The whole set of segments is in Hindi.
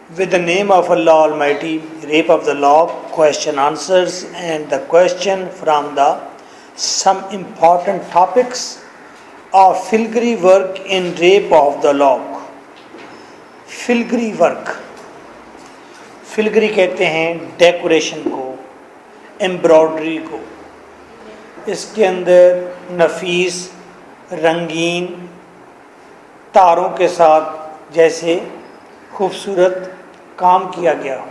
With the name of Allah Almighty, rape of the law, question answers, and the question from the some important topics of filigree work in rape of the law. Filigree work, फिलग्री कहते हैं डेकोरेशन को, एम्ब्रॉयडरी को। इसके अंदर नफीस रंगीन तारों के साथ जैसे खूबसूरत काम किया गया हो।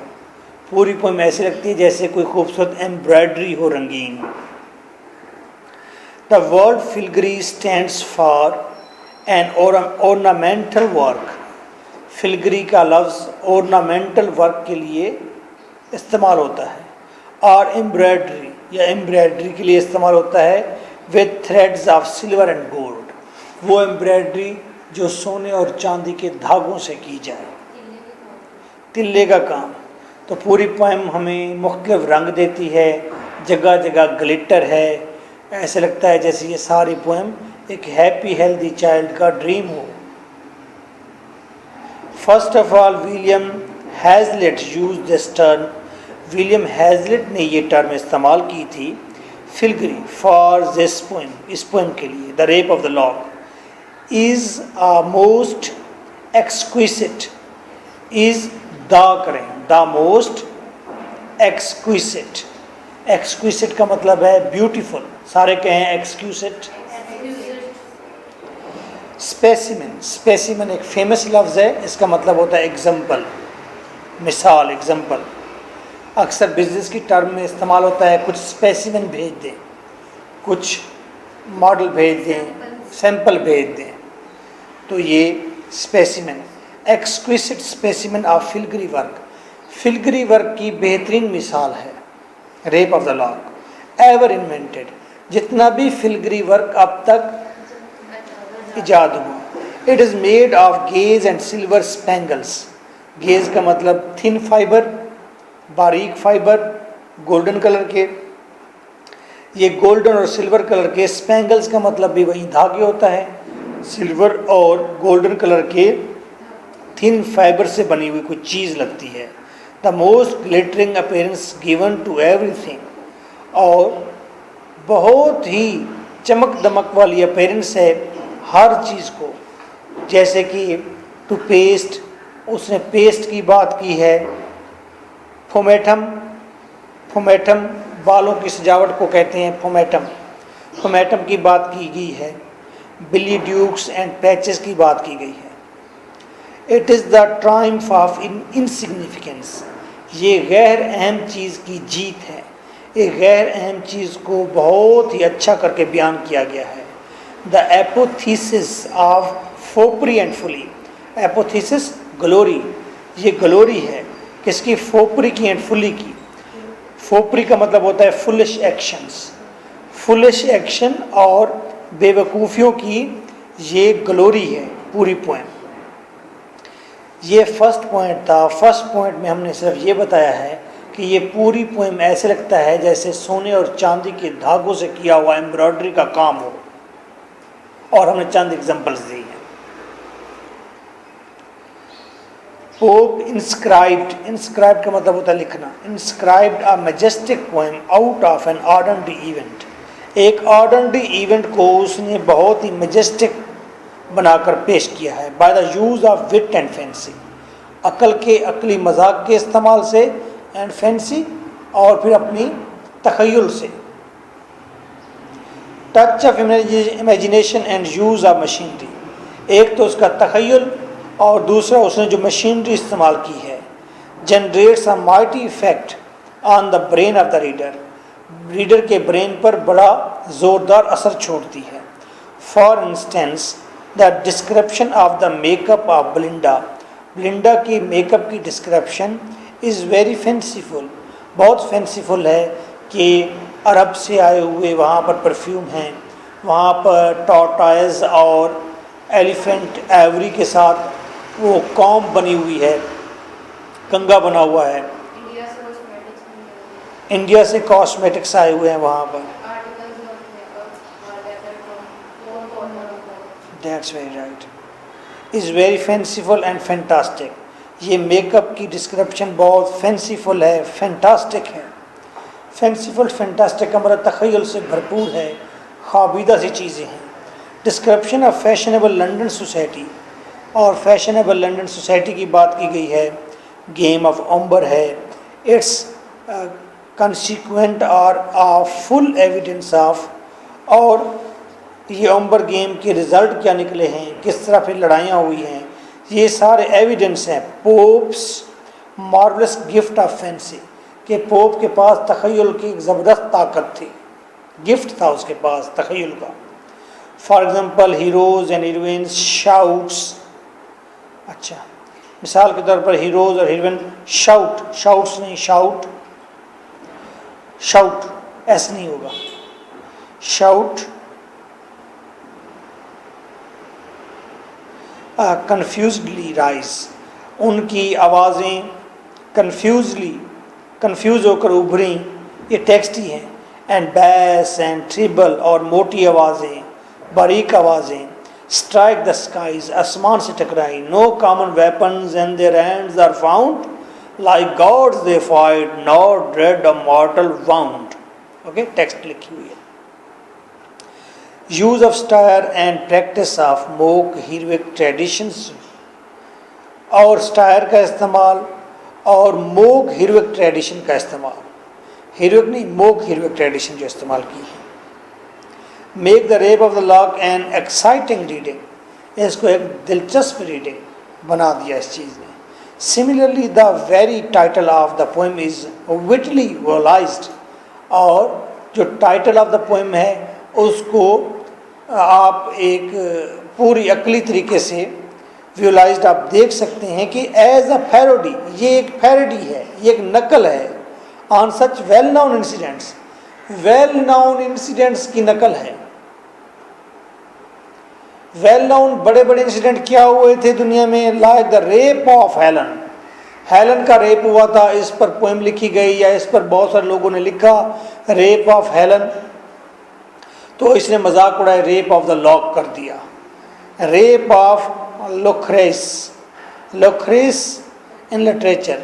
पूरी पोएम ऐसी लगती है जैसे कोई खूबसूरत एम्ब्रॉयडरी हो, रंगीन। The word filigree stands for an ornamental work. Filigree का लफ्ज़ ऑर्नामेंटल वर्क के लिए इस्तेमाल होता है, और एम्ब्रॉयडरी या एम्ब्रॉयडरी के लिए इस्तेमाल होता है with threads of silver and gold. वो एम्ब्रॉयडरी जो सोने और चांदी के धागों से की जाए, तिल्ले का काम। तो पूरी पोएम हमें मुख्तलिफ रंग देती है, जगह जगह ग्लिटर है। ऐसे लगता है जैसे ये सारी पोएम एक हैप्पी हेल्दी चाइल्ड का ड्रीम हो। First of all William Hazlitt use this term. William Hazlitt ने ये टर्म इस्तेमाल की थी फिलग्री फॉर दिस पोएम, इस पोएम के लिए। The rape of the lock is a most exquisite, is the करें, द मोस्ट एक्सक्विसिट। एक्सक्विसिट का मतलब है ब्यूटीफुल, सारे कहें एक्सक्विसिट। स्पेसिमेन, स्पेसिमेन एक फेमस लफ्ज़ है, इसका मतलब होता है एग्जाम्पल, मिसाल, एग्जाम्पल। अक्सर बिजनेस की टर्म में इस्तेमाल होता है, कुछ स्पेसिमेन भेज दें, कुछ मॉडल भेज दें, सैंपल भेज दें, तो ये specimen. Exquisite specimen of filigree work, filigree work की बेहतरीन मिसाल है rape of the lock ever invented. जितना भी फिलग्री वर्क अब तक इजाद हुआ। It is made of gauze and silver spangles. Gauze का मतलब थिन फाइबर, बारीक फाइबर, गोल्डन कलर के। ये गोल्डन और सिल्वर कलर के, स्पेंगल्स का मतलब भी वही धागे होता है, सिल्वर और गोल्डन कलर के थिन फाइबर से बनी हुई कोई चीज़ लगती है। The most glittering appearance given to everything, और बहुत ही चमक दमक वाली अपीयरेंस है हर चीज़ को। जैसे कि टू पेस्ट, उसने पेस्ट की बात की है। फोमेटम, फोमेटम बालों की सजावट को कहते हैं फोमेटम, फोमेटम की बात की गई है। बिली ड्यूक्स एंड पैचेस की बात की गई है। It is the Triumph of insignificance, ये गैर अहम चीज़ की जीत है। एक गैर अहम चीज़ को बहुत ही अच्छा करके बयान किया गया है। The apotheosis of foppery and folly, apotheosis glory, ये ग्लोरी है किसकी? फोपरी की एंड फुली की। फोपरी का मतलब होता है फुलिश एक्शंस, फुलिश एक्शन और बेवकूफ़ियों की ये ग्लोरी है पूरी पोएम। ये फर्स्ट पॉइंट था। फर्स्ट पॉइंट में हमने सिर्फ ये बताया है कि ये पूरी पोएम ऐसे लगता है जैसे सोने और चांदी के धागों से किया हुआ एम्ब्रॉयडरी का काम हो, और हमने चंद एग्जांपल्स दी हैं। पोप इंस्क्राइब्ड, इंस्क्राइब्ड का मतलब होता है लिखना। Inscribed a majestic poem out of an ordinary event, एक ऑर्डिनरी इवेंट को उसने बहुत ही मैजेस्टिक बनाकर पेश किया है। By the use of wit and fancy, अकल के, अकली मजाक के इस्तेमाल से, एंड फैंसी, और फिर अपनी तखय्युल से। Touch of imagination and use of machinery, एक तो उसका तखय्युल और दूसरा उसने जो मशीनरी इस्तेमाल की है। Generates a mighty effect on the brain of the reader, reader के ब्रेन पर बड़ा ज़ोरदार असर छोड़ती है। For instance the description of the makeup of ब्लिंडा, ब्लिंडा की मेकअप की डिस्क्रिप्शन इज़ वेरी फैंसीफुल, बहुत फैंसीफुल है कि अरब से आए हुए वहाँ पर परफ्यूम हैं, वहाँ पर टॉर्टाइज और एलिफेंट एवरी के साथ वो कॉम्ब बनी हुई है, कंगा बना हुआ है। इंडिया से कॉस्मेटिक्स आए हुए हैं वहाँ पर। That's very right, is very fanciful and fantastic. ये मेकअप की डिस्क्रिप्शन बहुत फैंसीफुल है, फैंटास्टिक है। फैंसीफुल फैंटास्टिक का मतलब तख़य्युल से भरपूर है, ख्वाबीदा सी चीज़ें हैं। Description of fashionable London society, और फैशनेबल लंदन सोसाइटी की बात की गई है। गेम ऑफ अम्बर है, इट्स कंसिक्वेंट और फुल एविडेंस ऑफ, और ये अम्बर गेम के रिज़ल्ट क्या निकले हैं, किस तरह फिर लड़ाइयाँ हुई हैं, ये सारे एविडेंस हैं। Pops marvellous gift of fancy, कि पोप के पास तख़य्युल की एक ज़बरदस्त ताकत थी, गिफ्ट था उसके पास तख़य्युल का। For example heroes and heroines shouts, अच्छा मिसाल के तौर पर हीरोज़ और हीरोइन शाउट, शाउट्स नहीं शाउट, शाउट एस नहीं होगा, शाउट कन्फ्यूजली राइज, उनकी आवाज़ें कंफ्यूज होकर उभरी, ये टेक्स्ट ही हैं। एंड बैस एंड ट्रिबल, और मोटी आवाज़ें, बारीक आवाज़ें। स्ट्राइक द स्काइज, आसमान से टकराई। No common weapons and their hands are found, like gods they fight, not dread a mortal wound. Okay, text लिखी हुई है। Use of satire and practice of mock heroic traditions, और स्टायर का इस्तेमाल और मोक हीरोइक ट्रेडिशन का इस्तेमाल, हीरोइक नहीं मोक हीरोइक ट्रेडिशन जो इस्तेमाल की है। Make the rape of the lock an exciting reading, इसको एक दिलचस्प रीडिंग बना दिया इस चीज़ ने। Similarly the very title of the poem is wittily vocalised, और जो टाइटल ऑफ द पोएम है उसको आप एक पूरी अकली तरीके से विजुअलाइज्ड आप देख सकते हैं कि एज अ पैरोडी, ये एक पैरोडी है, ये एक नकल है on such well known incidents, well known incidents की नकल है। वेल नोन बड़े बड़े इंसिडेंट क्या हुए थे दुनिया में, like the rape of Helen, Helen का रेप हुआ था, इस पर पोएम लिखी गई, या इस पर बहुत सारे लोगों ने लिखा रेप ऑफ हेलन, तो इसने मजाक उड़ाया, रेप ऑफ द लॉक कर दिया। Rape of Lucrece, Lucrece in literature,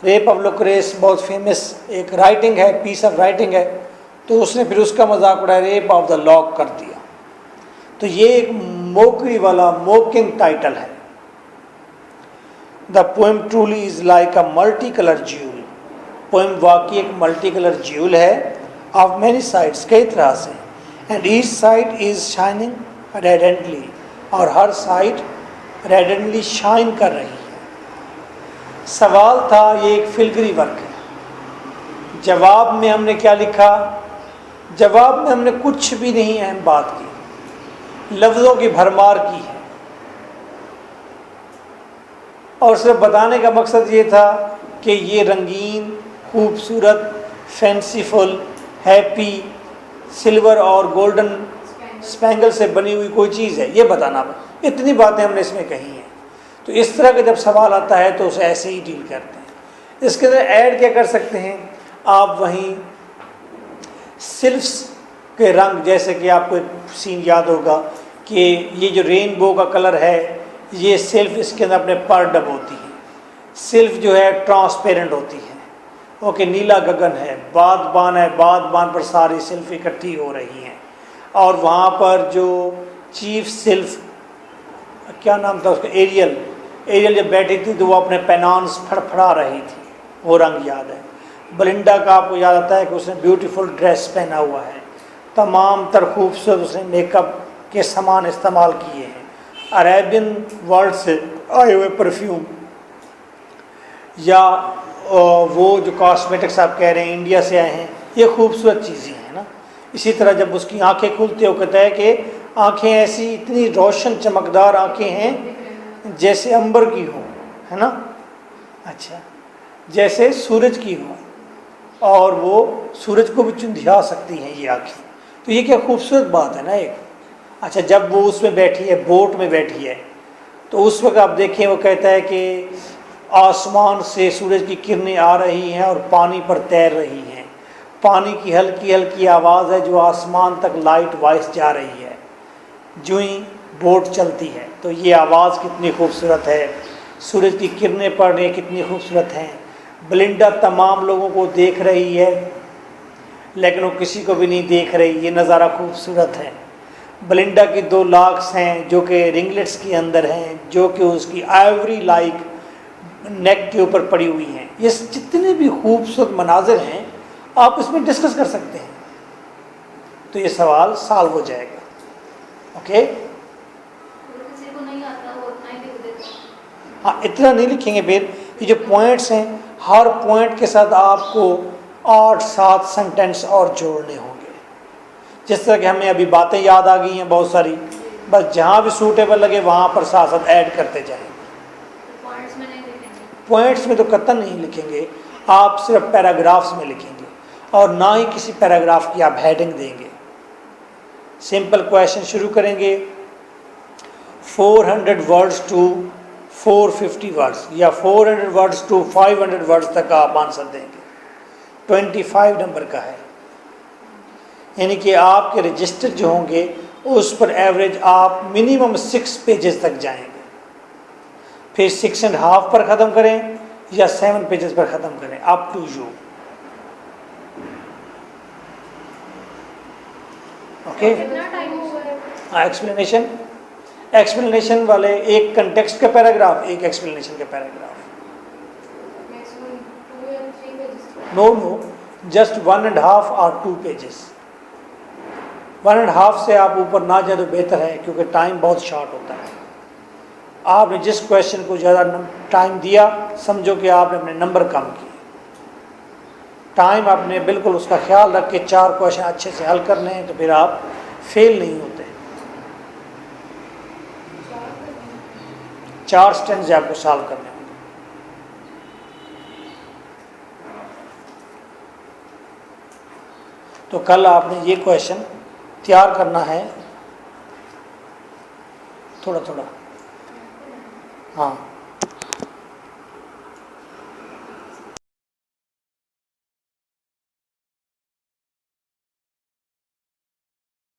rape of Lucrece बहुत फेमस एक राइटिंग है, पीस ऑफ राइटिंग है, तो उसने फिर उसका मजाक उड़ाया, रेप ऑफ द लॉक कर दिया। तो ये एक मोकरी वाला मोकिंग टाइटल है। The poem truly is like a multi colour jewel, poem वाकई एक मल्टी कलर ज्यूल है, ऑफ मैनी साइड्स, कई तरह से, and each side is shining radiantly, और हर साइड रेडेंटली शाइन कर रही है। सवाल था, ये एक फिलगरी वर्क है। जवाब में हमने क्या लिखा, जवाब में हमने कुछ भी नहीं अहम बात की, लफ्ज़ों की भरमार की है, और सिर्फ बताने का मकसद ये था कि ये रंगीन, खूबसूरत, फैंसीफुल, हैप्पी, सिल्वर और गोल्डन स्पेंगल से बनी हुई कोई चीज़ है, ये बताना। इतनी बातें हमने इसमें कही हैं। तो इस तरह का जब सवाल आता है तो उसे ऐसे ही डील करते हैं। इसके अंदर ऐड क्या कर सकते हैं आप, वहीं सिल्फ्स के रंग, जैसे कि आपको एक सीन याद होगा कि ये जो रेनबो का कलर है, ये सिल्फ इसके अंदर अपने पर डब होती है। सिल्फ जो है ट्रांसपेरेंट होती है। ओके, नीला गगन है, बादबान है, बादबान पर सारी सिल्फ इकट्ठी हो रही हैं, और वहाँ पर जो चीफ सिल्फ, क्या नाम था उसका, एरियल, एरियल जब बैठी थी तो वो अपने पेनान्स फड़फड़ा रही थी, वो रंग याद है। बलिंडा का आपको याद आता है कि उसने ब्यूटीफुल ड्रेस पहना हुआ है, तमाम तर खूबसूरत उसने मेकअप के सामान इस्तेमाल किए हैं, अरेबियन वर्ल्ड से आए हुए परफ्यूम, या वो जो कॉस्मेटिक्स आप कह रहे हैं इंडिया से आए हैं, ये खूबसूरत चीज़ें हैं ना। इसी तरह जब उसकी आंखें खुलती हो, कहता है कि आंखें ऐसी इतनी रोशन चमकदार आंखें हैं जैसे अंबर की हो, है ना, अच्छा जैसे सूरज की हो, और वो सूरज को भी चुंधिया सकती हैं ये आंखें। तो ये क्या खूबसूरत बात है ना एक। अच्छा, जब वो उसमें बैठी है, बोट में बैठी है, तो उस वक्त आप देखें वो कहता है कि आसमान से सूरज की किरणें आ रही हैं और पानी पर तैर रही हैं, पानी की हल्की हल्की आवाज़ है जो आसमान तक लाइट वाइस जा रही है जो ही बोट चलती है। तो ये आवाज़ कितनी खूबसूरत है, सूरज की किरणें पड़ रही हैं, कितनी खूबसूरत हैं। बेलिंडा तमाम लोगों को देख रही है लेकिन वो किसी को भी नहीं देख रही, ये नज़ारा खूबसूरत है। बेलिंडा की 2 लाक्स हैं जो कि रिंगलेट्स के अंदर हैं, जो कि उसकी आइवरी लाइक नेक के ऊपर पड़ी हुई हैं। ये जितने भी खूबसूरत मनाजिर हैं आप इसमें डिस्कस कर सकते हैं, तो ये सवाल सॉल्व हो जाएगा। ओके, किसी को नहीं आता वो उतना ही लिख देता है। हाँ इतना नहीं लिखेंगे। फिर ये जो पॉइंट्स हैं, हर पॉइंट के साथ आपको 8-7 सेंटेंस और जोड़ने होंगे। जिस तरह कि हमें अभी बातें याद आ गई हैं बहुत सारी, बस जहाँ भी सूटेबल लगे वहाँ पर साथ साथ ऐड करते जाएंगे। पॉइंट्स में नहीं लिखेंगे। पॉइंट्स में तो कतई नहीं लिखेंगे, आप सिर्फ पैराग्राफ्स में लिखेंगे और ना ही किसी पैराग्राफ की आप हेडिंग देंगे। सिंपल क्वेश्चन शुरू करेंगे 400 वर्ड्स टू 450 वर्ड्स या 400 वर्ड्स टू 500 वर्ड्स तक आप आंसर देंगे। 25 नंबर का है, यानी कि आपके रजिस्टर जो होंगे उस पर एवरेज आप मिनिमम 6 पेजेस तक जाएंगे। फिर 6.5 पर ख़त्म करें या 7 पेजेस पर ख़त्म करें, अप टू यू। ओके, कितना टाइम हुआ है? हाँ एक्सप्लेनेशन वाले एक कंटेक्स्ट का पैराग्राफ, एक एक्सप्लेनेशन का पैराग्राफ। मैक्सिमम 2 या 3 पेजेस। नो, जस्ट 1.5 और 2 पेजेस। 1.5 से आप ऊपर ना जाए तो बेहतर है, क्योंकि टाइम बहुत शॉर्ट होता है। आपने जिस क्वेश्चन को ज़्यादा टाइम दिया, समझो कि आपने अपने नंबर कम किए। टाइम आपने बिल्कुल उसका ख्याल रख के 4 क्वेश्चन अच्छे से हल करने हैं, तो फिर आप फेल नहीं होते। 4 स्टेंस आपको सॉल्व करने होंगे। तो कल आपने ये क्वेश्चन तैयार करना है थोड़ा थोड़ा। हाँ,